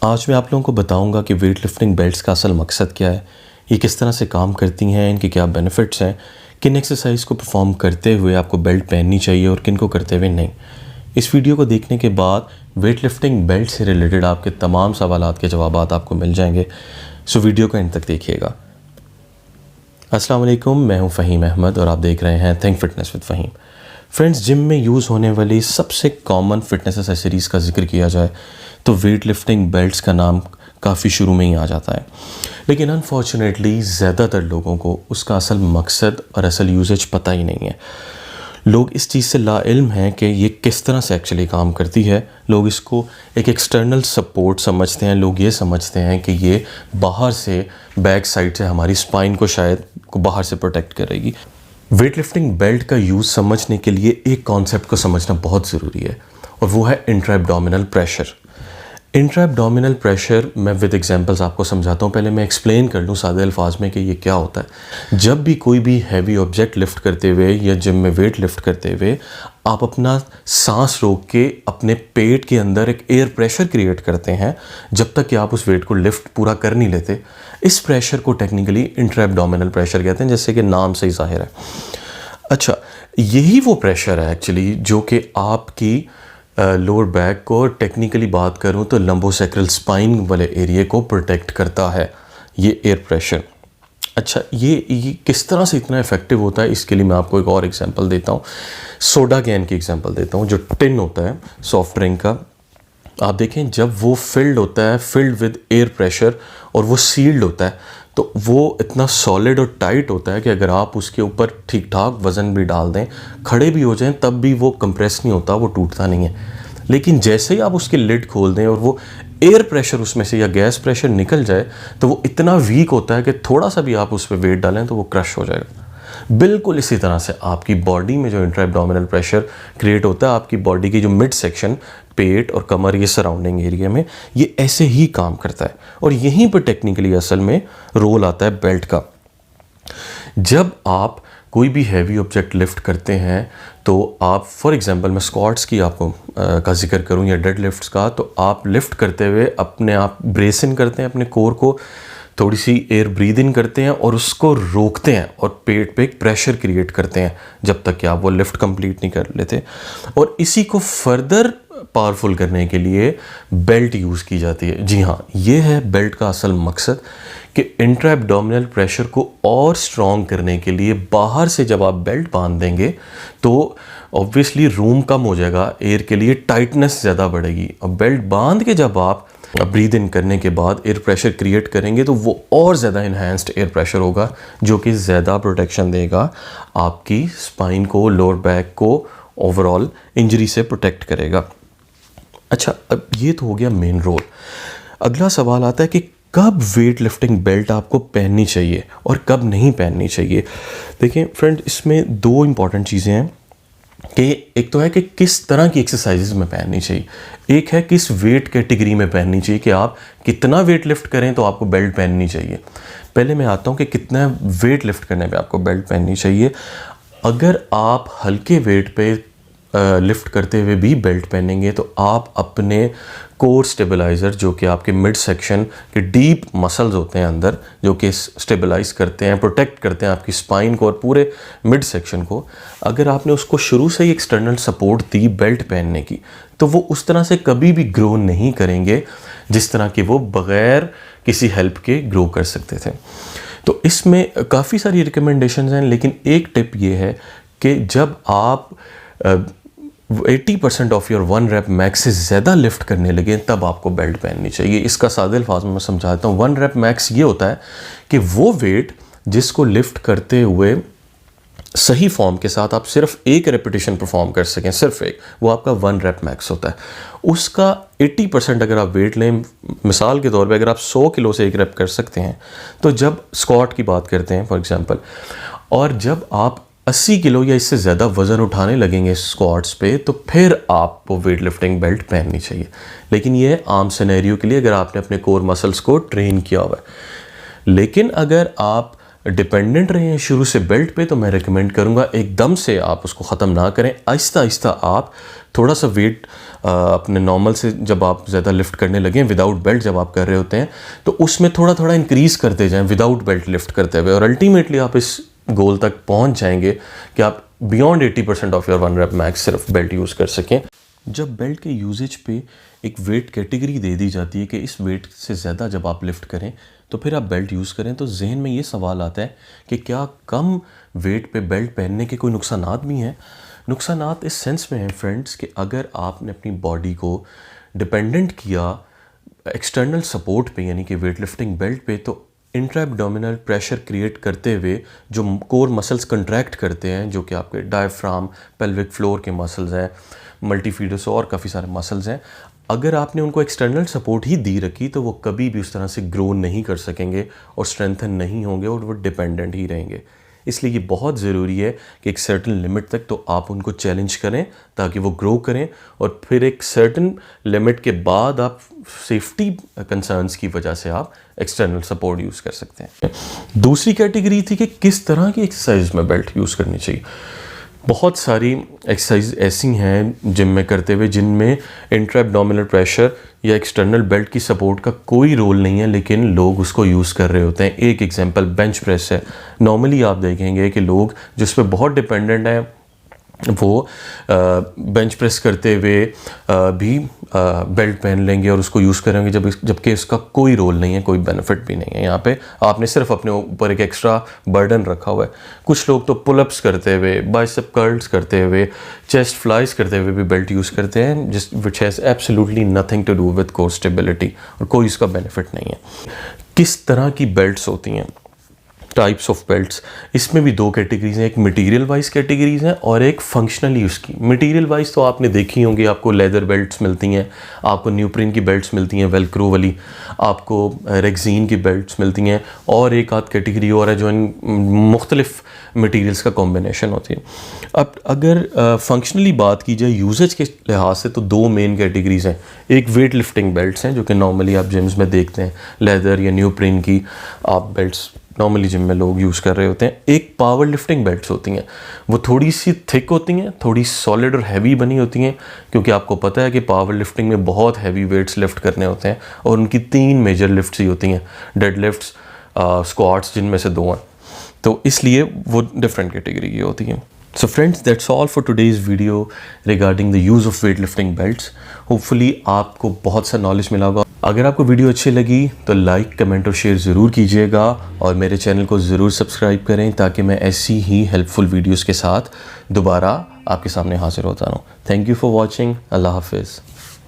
आज मैं आप लोगों को बताऊंगा कि वेट लिफ्टिंग बेल्ट्स का असल मकसद क्या है, ये किस तरह से काम करती हैं, इनके क्या बेनिफिट्स हैं, किन एक्सरसाइज को परफॉर्म करते हुए आपको बेल्ट पहननी चाहिए और किन को करते हुए नहीं। इस वीडियो को देखने के बाद वेट लिफ्टिंग बेल्ट से रिलेटेड आपके तमाम सवालात के जवाब आपको मिल जाएंगे। सो वीडियो को एंड तक देखिएगा। अस्सलाम वालेकुम, मैं हूं फ़हीम अहमद और आप देख रहे हैं think fitness with Faheem. Friends, gym में यूज़ होने वाली सबसे कॉमन फिटनेस एक्सेसरीज़ का जिक्र किया जाए तो वेट लिफ्टिंग बेल्ट्स का नाम काफ़ी शुरू में ही आ जाता है, लेकिन अनफॉर्चुनेटली ज़्यादातर लोगों को उसका असल मकसद और असल यूजेज पता ही नहीं है। लोग इस चीज़ से लाइल्म हैं कि ये किस तरह से एक्चुअली काम करती है। लोग इसको एक एक्सटर्नल सपोर्ट समझते हैं। लोग ये समझते हैं कि ये बाहर से बैक साइड से हमारी स्पाइन को शायद बाहर से प्रोटेक्ट करेगी। वेट लिफ्टिंग बेल्ट का यूज़ समझने के लिए एक कॉन्सेप्ट को समझना बहुत ज़रूरी है और वो है intra abdominal pressure. Intra abdominal pressure मैं विद एग्जांपल्स आपको समझाता हूँ। पहले मैं एक्सप्लेन कर लूँ सादे अल्फाज में कि ये क्या होता है। जब भी कोई भी हैवी ऑब्जेक्ट लिफ्ट करते हुए या जिम में वेट लिफ्ट करते हुए आप अपना सांस रोक के अपने पेट के अंदर एक एयर प्रेशर क्रिएट करते हैं जब तक कि आप उस वेट को लिफ्ट पूरा कर नहीं लेते। इस प्रेशर को टेक्निकली इंट्रा एब्डोमिनल प्रेशर कहते हैं, जैसे कि नाम से ही जाहिर है। अच्छा, यही वो प्रेशर है एक्चुअली जो कि आपकी लोअर बैक को, टेक्निकली बात करूं तो लंबोसेक्रल स्पाइन वाले एरिया को प्रोटेक्ट करता है ये एयर प्रेशर। अच्छा, ये किस तरह से इतना इफेक्टिव होता है, इसके लिए मैं आपको एक और एग्जांपल देता हूँ। सोडा कैन की एग्जांपल देता हूँ। जो टिन होता है सॉफ्ट ड्रिंक का, आप देखें जब वो फिल्ड होता है, फिल्ड विद एयर प्रेशर, और वो सील्ड होता है तो वो इतना सॉलिड और टाइट होता है कि अगर आप उसके ऊपर ठीक ठाक वज़न भी डाल दें, खड़े भी हो जाएं, तब भी वो कंप्रेस नहीं होता, वो टूटता नहीं है। लेकिन जैसे ही आप उसकी लिड खोल दें और वो एयर प्रेशर उसमें से या गैस प्रेशर निकल जाए तो वो इतना वीक होता है कि थोड़ा सा भी आप उस पर वेट डालें तो वो क्रश हो जाएगा। बिल्कुल इसी तरह से आपकी बॉडी में जो इंट्रा एब्डोमिनल प्रेशर क्रिएट होता है, आपकी बॉडी की जो मिड सेक्शन, पेट और कमर, ये सराउंडिंग एरिया में, ये ऐसे ही काम करता है। और यहीं पर टेक्निकली असल में रोल आता है बेल्ट का। जब आप कोई भी हैवी ऑब्जेक्ट लिफ्ट करते हैं तो आप, फॉर एग्जांपल मैं स्क्वाट्स की आपको का जिक्र करूं या डेड लिफ्ट्स का, तो आप लिफ्ट करते हुए अपने आप ब्रेस इन करते हैं, अपने कोर को थोड़ी सी एयर ब्रीद इन करते हैं और उसको रोकते हैं और पेट पे एक प्रेशर क्रिएट करते हैं जब तक कि आप वो लिफ्ट कंप्लीट नहीं कर लेते। और इसी को फर्दर पावरफुल करने के लिए बेल्ट यूज़ की जाती है। जी हाँ, ये है बेल्ट का असल मकसद कि इंट्रा एब्डोमिनल प्रेशर को और स्ट्रॉन्ग करने के लिए बाहर से जब आप बेल्ट बांध देंगे तो ऑब्वियसली रूम कम हो जाएगा, एयर के लिए टाइटनेस ज़्यादा बढ़ेगी। और बेल्ट बांध के जब आप ब्रीद इन करने के बाद एयर प्रेशर क्रिएट करेंगे तो वो और ज़्यादा इन्हांस्ड एयर प्रेशर होगा जो कि ज़्यादा प्रोटेक्शन देगा आपकी स्पाइन को, लोअर बैक को, ओवरऑल इंजरी से प्रोटेक्ट करेगा। अच्छा, अब ये तो हो गया मेन रोल। अगला सवाल आता है कि कब वेट लिफ्टिंग बेल्ट आपको पहननी चाहिए और कब नहीं पहननी चाहिए। देखिए फ्रेंड, इसमें दो इंपॉर्टेंट चीज़ें हैं कि एक तो है कि किस तरह की एक्सरसाइजेज में पहननी चाहिए, एक है किस वेट कैटेगरी में पहननी चाहिए, कि आप कितना वेट लिफ्ट करें तो आपको बेल्ट पहननी चाहिए। पहले मैं आता हूँ कि कितना वेट लिफ्ट करने पे आपको बेल्ट पहननी चाहिए। अगर आप हल्के वेट पे लिफ्ट करते हुए भी बेल्ट पहनेंगे तो आप अपने कोर स्टेबलाइज़र, जो कि आपके मिड सेक्शन के डीप मसल्स होते हैं अंदर, जो कि स्टेबलाइज करते हैं, प्रोटेक्ट करते हैं आपकी स्पाइन को और पूरे मिड सेक्शन को, अगर आपने उसको शुरू से ही एक्सटर्नल सपोर्ट दी बेल्ट पहनने की, तो वो उस तरह से कभी भी ग्रो नहीं करेंगे जिस तरह कि वो बग़ैर किसी हेल्प के ग्रो कर सकते थे। तो इसमें काफ़ी सारी रिकमेंडेशंस हैं, लेकिन एक टिप ये है कि जब आप 80% ऑफ योर 1 रेप मैक्स से ज़्यादा लिफ्ट करने लगे तब आपको बेल्ट पहननी चाहिए। इसका सादे अल्फाज में मैं समझाता हूँ। 1 रेप मैक्स ये होता है कि वो वेट जिसको लिफ्ट करते हुए सही फॉर्म के साथ आप सिर्फ एक रेपिटेशन परफॉर्म कर सकें, सिर्फ एक, वो आपका 1 रेप मैक्स होता है। उसका 80% अगर आप वेट लें, मिसाल के तौर पे अगर आप 100 किलो से एक रेप कर सकते हैं, तो जब स्क्वाट की बात करते हैं फॉर एग्जांपल, और जब आप 80 किलो या इससे ज़्यादा वज़न उठाने लगेंगे स्क्वाट्स पे, तो फिर आपको वेट लिफ्टिंग बेल्ट पहननी चाहिए। लेकिन ये आम सिनेरियो के लिए, अगर आपने अपने कोर मसल्स को ट्रेन किया हुआ है। लेकिन अगर आप डिपेंडेंट रहे हैं शुरू से बेल्ट पे, तो मैं रिकमेंड करूँगा एकदम से आप उसको ख़त्म ना करें। आहिस्ता आहिस्ता आप थोड़ा सा वेट अपने नॉर्मल से जब आप ज़्यादा लिफ्ट करने लगें विदाउट बेल्ट जब आप कर रहे होते हैं, तो उसमें थोड़ा थोड़ा इंक्रीज़ करते जाएं विदाउट बेल्ट लिफ्ट करते हुए, और अल्टीमेटली आप इस गोल तक पहुंच जाएंगे कि आप beyond 80% of your 1 rape max सिर्फ बेल्ट यूज़ कर सकें। जब बेल्ट के यूजेज पे एक वेट कैटेगरी दे दी जाती है कि इस वेट से ज़्यादा जब आप लिफ्ट करें तो फिर आप बेल्ट यूज़ करें, तो जहन में ये सवाल आता है कि क्या कम वेट पे बेल्ट पहनने के कोई नुकसानात भी हैं। नुकसानात इस सेंस में हैं फ्रेंड्स कि अगर आपने अपनी बॉडी को डिपेंडेंट किया एक्सटर्नल सपोर्ट पे यानी कि वेट लिफ्टिंग बेल्ट पे, तो इंट्रा एब्डोमिनल प्रेशर क्रिएट करते हुए जो कोर मसल्स कंट्रैक्ट करते हैं, जो कि आपके डायफ्राम, पेल्विक फ्लोर के मसल्स हैं, मल्टीफीडर्स और काफ़ी सारे मसल्स हैं, अगर आपने उनको एक्सटर्नल सपोर्ट ही दी रखी तो वो कभी भी उस तरह से ग्रो नहीं कर सकेंगे और स्ट्रेंथन नहीं होंगे और वो डिपेंडेंट ही रहेंगे। इसलिए ये बहुत ज़रूरी है कि एक सर्टन लिमिट तक तो आप उनको चैलेंज करें ताकि वो ग्रो करें, और फिर एक सर्टन लिमिट के बाद आप सेफ्टी कंसर्न्स की वजह से आप एक्सटर्नल सपोर्ट यूज़ कर सकते हैं। दूसरी कैटेगरी थी कि किस तरह की एक्सरसाइज में बेल्ट यूज़ करनी चाहिए। बहुत सारी एक्सरसाइज ऐसी हैं जिम में करते हुए जिनमें इंट्रा एब्डोमिनल प्रेशर या एक्सटर्नल बेल्ट की सपोर्ट का कोई रोल नहीं है, लेकिन लोग उसको यूज़ कर रहे होते हैं। एक एग्जांपल बेंच प्रेस है। नॉर्मली आप देखेंगे कि लोग जिस पे बहुत डिपेंडेंट हैं वो बेंच प्रेस करते हुए भी बेल्ट पहन लेंगे और उसको यूज़ करेंगे, जबकि इसका कोई रोल नहीं है, कोई बेनिफिट भी नहीं है। यहाँ पे आपने सिर्फ अपने ऊपर एक एक्स्ट्रा बर्डन रखा हुआ है। कुछ लोग तो पुलअप्स करते हुए, बाइसेप कर्ल्स करते हुए, चेस्ट फ्लाइज करते हुए भी बेल्ट यूज़ करते हैं, which has absolutely nothing to do with core stability, और कोई इसका बेनिफिट नहीं है। किस तरह की बेल्ट्स होती हैं, टाइप्स ऑफ बेल्ट्स, इसमें भी दो कैटेगरीज हैं। एक मटेरियल वाइज कैटेगरीज हैं और एक फंक्शनल यूज़ की। मटेरियल वाइज तो आपने देखी होंगी, आपको लेदर बेल्ट्स मिलती हैं, आपको न्यूप्रिन की बेल्ट्स मिलती हैं वेलक्रो वाली, आपको रेक्जीन की बेल्ट्स मिलती हैं, और एक आध कैटेगरी और है जो इन मुख्तलिफ मटेरियल्स का कॉम्बिनेशन होती है। अब अगर फंक्शनली बात की जाए यूजेज के लिहाज से, तो दो मेन कैटेगरीज हैं। एक वेट लिफ्टिंग बेल्ट्स हैं जो कि नॉर्मली आप जिम्स में देखते हैं, लेदर या न्यूप्रिन की आप बेल्ट्स नॉर्मली जिम में लोग यूज़ कर रहे होते हैं। एक पावर लिफ्टिंग बेल्ट्स होती हैं, वो थोड़ी सी थिक होती हैं, थोड़ी सॉलिड और हैवी बनी होती हैं, क्योंकि आपको पता है कि पावर लिफ्टिंग में बहुत हैवी वेट्स लिफ्ट करने होते हैं और उनकी 3 मेजर लिफ्ट्स ही होती हैं, डेड लिफ्ट्स, स्क्वाट्स, जिनमें से 2 हैं, तो इसलिए वो डिफरेंट कैटेगरी की होती हैं। So friends, that's all for today's video regarding the use of weightlifting belts. Hopefully आपको बहुत सा नॉलेज मिला होगा। अगर आपको वीडियो अच्छी लगी तो लाइक, कमेंट और शेयर ज़रूर कीजिएगा, और मेरे चैनल को ज़रूर सब्सक्राइब करें ताकि मैं ऐसी ही हेल्पफुल वीडियोस के साथ दोबारा आपके सामने हाजिर होता रहूँ। Thank you for watching. अल्लाह हाफिज़।